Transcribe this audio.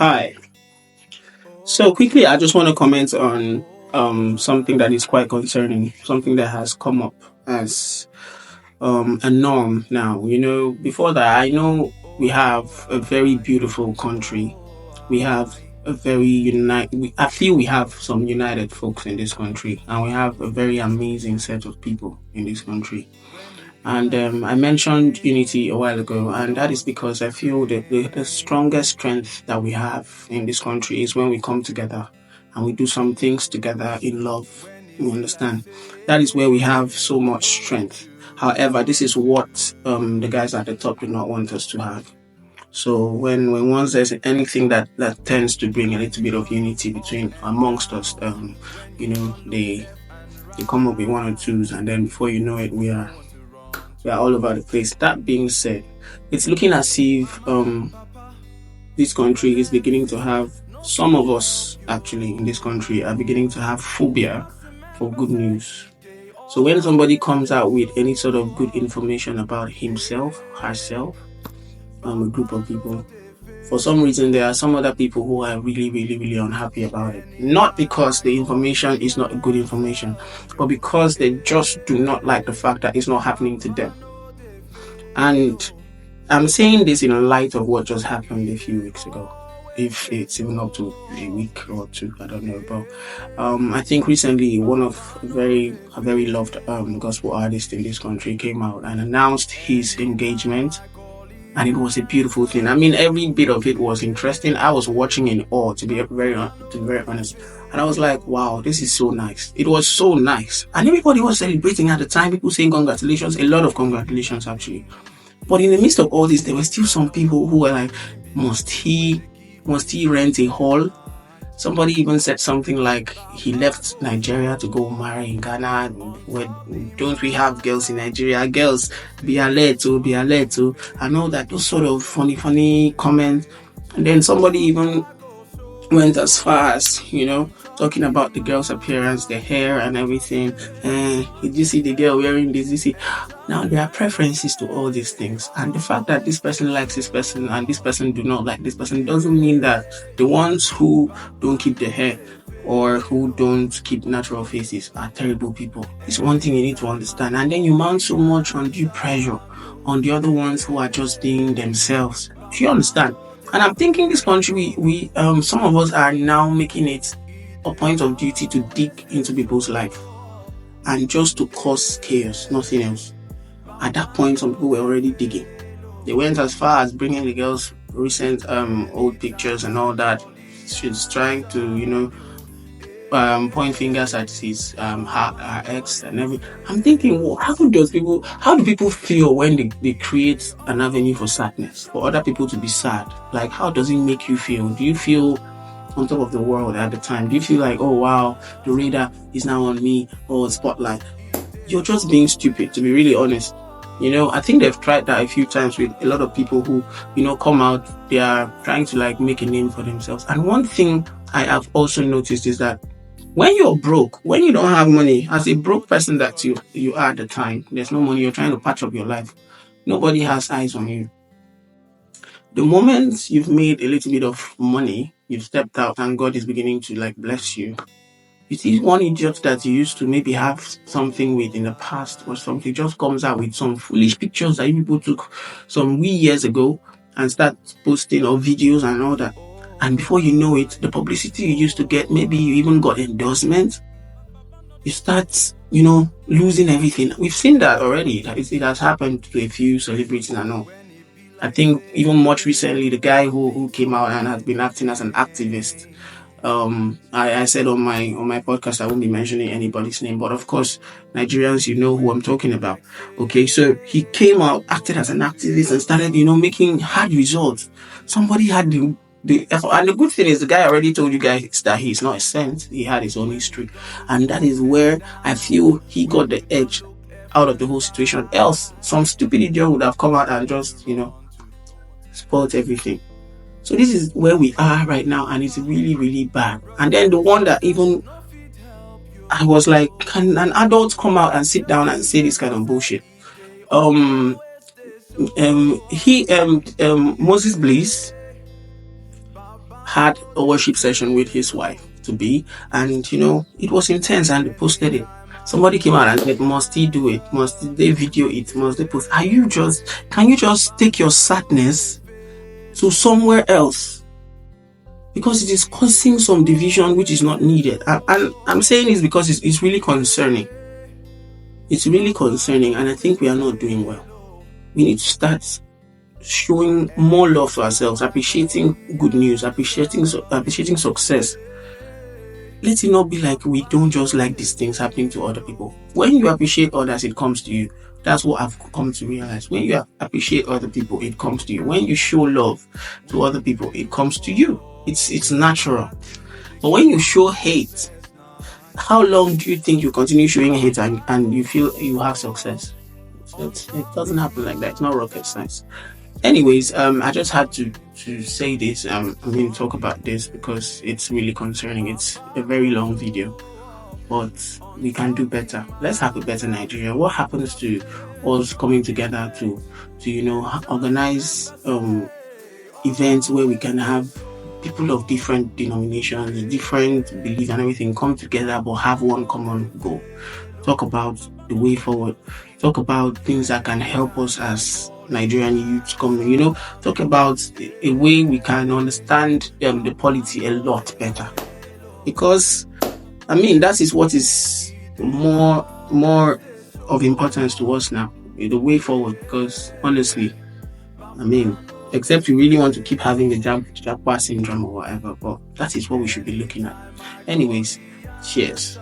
Hi. So quickly, I just want to comment on something that is quite concerning, something that has come up as a norm now. Before that, I know we have a very beautiful country. We have a very united. I feel we have some united folks in this country, and we have a very amazing set of people in this country. And I mentioned unity a while ago, and that is because I feel that the strongest strength that we have in this country is when we come together and we do some things together in love. You understand? That is where we have so much strength. However, this is what the guys at the top do not want us to have. So when once there's anything that tends to bring a little bit of unity between amongst us, they come up with one or twos, and then before you know it, we are all over the place. That being said, it's looking as if this country is beginning to have, some of us actually in this country are beginning to have phobia for good news. So when somebody comes out with any sort of good information about himself, herself, a group of people, for some reason there are some other people who are really, really, really unhappy about it. Not because the information is not good information, but because they just do not like the fact that it's not happening to them. And I'm saying this in light of what just happened a few weeks ago. If it's even up to a week or two, I don't know. But I think recently one of a very loved gospel artist in this country came out and announced his engagement, and it was a beautiful thing. I mean, every bit of it was interesting. I was watching in awe, to be very honest, and I was like, "Wow, this is so nice." It was so nice, and everybody was celebrating at the time. People saying congratulations, a lot of congratulations actually. But in the midst of all this, there were still some people who were like, must he rent a hall? Somebody even said something like he left Nigeria to go marry in Ghana. Where don't we have girls in Nigeria? Girls, be alert, and all that. Those sort of funny comments. And then somebody even went as far as, talking about the girl's appearance, the hair and everything. Did you see the girl wearing this? Did you see? Now, there are preferences to all these things. And the fact that this person likes this person and this person do not like this person doesn't mean that the ones who don't keep their hair or who don't keep natural faces are terrible people. It's one thing you need to understand. And then you mount so much undue pressure on the other ones who are just being themselves. If you understand. And I'm thinking this country, we some of us are now making it a point of duty to dig into people's life and just to cause chaos, nothing else. At that point, some people were already digging. They went as far as bringing the girl's recent old pictures and all that. She's trying to, point fingers at his her ex and everything. I'm thinking, well, how do people feel when they create an avenue for sadness, for other people to be sad? Like, how does it make you feel? Do you feel on top of the world at the time? Do you feel like, oh wow, the radar is now on me, or the spotlight? You're just being stupid, to be really honest. I think they've tried that a few times with a lot of people who, come out, they are trying to like make a name for themselves. And one thing I have also noticed is that when you're broke, when you don't have money, as a broke person that you are at the time, there's no money, you're trying to patch up your life. Nobody has eyes on you. The moment you've made a little bit of money, you've stepped out and God is beginning to like bless you. You see one idiot that you used to maybe have something with in the past or something just comes out with some foolish pictures that people took some wee years ago and start posting or videos and all that. And before you know it, the publicity you used to get, maybe you even got endorsement, you start, losing everything. We've seen that already. It has happened to a few celebrities and all. I think even much recently, the guy who came out and has been acting as an activist. I said on my podcast I won't be mentioning anybody's name, but of course Nigerians, you know who I'm talking about. Okay, so he came out, acted as an activist, and started making hard results. Somebody had and the good thing is the guy already told you guys that he's not a saint. He had his own history, and that is where I feel he got the edge out of the whole situation. Else some stupid idiot would have come out and just spoiled everything. So this is where we are right now, and it's really, really bad. And then the one that even I was like, can an adult come out and sit down and say this kind of bullshit? Moses Bliss had a worship session with his wife to be, and it was intense, and they posted it. Somebody came out and said, must he do it? Must they video it? Must they post? Can you just take your sadness to somewhere else? Because it is causing some division which is not needed. And I'm saying this because it's really concerning. It's really concerning, and I think we are not doing well. We need to start showing more love to ourselves, appreciating good news, appreciating success. Let it not be like we don't just like these things happening to other people. When you appreciate others, it comes to you. That's what I've come to realize. When you appreciate other people, it comes to you. When you show love to other people, it comes to you. It's natural. But when you show hate, how long do you think you continue showing hate and you feel you have success? It doesn't happen like that. It's not rocket science. Anyways, I just had to say this. Talk about this because it's really concerning. It's a very long video, but we can do better. Let's have a better Nigeria. What happens to us coming together to organize events where we can have people of different denominations, different beliefs and everything come together but have one common goal? Talk about the way forward. Talk about things that can help us as Nigerian youth coming, talk about a way we can understand the polity a lot better. Because that is what is more of importance to us now, the way forward. Because honestly, except we really want to keep having the Jaguar syndrome or whatever, but that is what we should be looking at. Anyways, cheers.